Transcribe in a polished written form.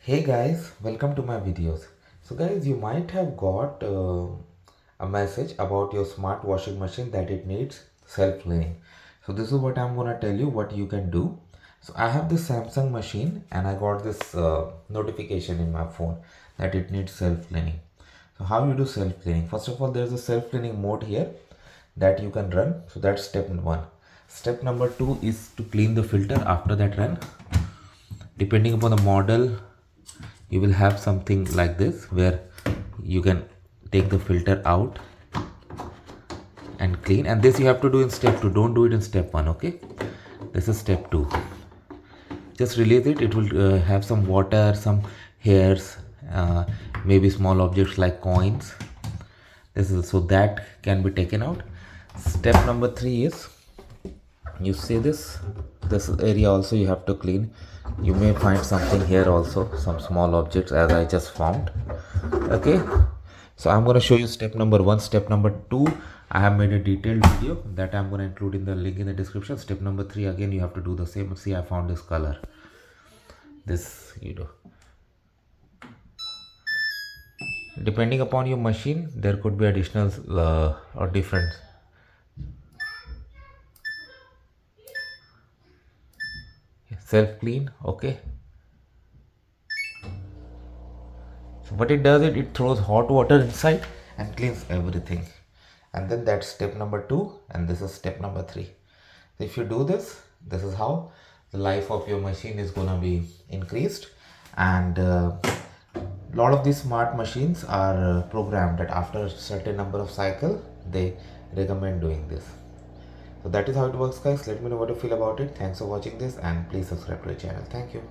Hey guys, welcome to my videos. So guys, you might have got a message about your smart washing machine that it needs self-cleaning. So this is what I'm gonna tell you what you can do. So I have this Samsung machine and I got this notification in my phone that it needs self-cleaning. So how you do self-cleaning? First of all, there's a self-cleaning mode here that you can run. So that's step one. Step number two is to clean the filter. After that, run. Depending upon the model, you will have something like this where you can take the filter out and clean, and this you have to do in step 2. Don't do it in step 1. Okay, this is step 2. Just release it. It will have some water, some hairs, maybe small objects like coins. This is so that can be taken out. Step number 3 is, you see this area also you have to clean. You may find something here also, some small objects as I just found. Okay, so I'm going to show you step number 1. Step number 2, I have made a detailed video that I'm going to include in the link in the description. Step number 3, again you have to do the same. See, I found this color, this, depending upon your machine there could be additional or different. Self clean. Okay, so what it does, it throws hot water inside and cleans everything, and then that's step number 2 and this is step number 3. So if you do this, this is how the life of your machine is gonna be increased. And a lot of these smart machines are programmed that after a certain number of cycle they recommend doing this. So that is how it works guys. Let me know what you feel about it. Thanks for watching this and please subscribe to the channel. Thank you.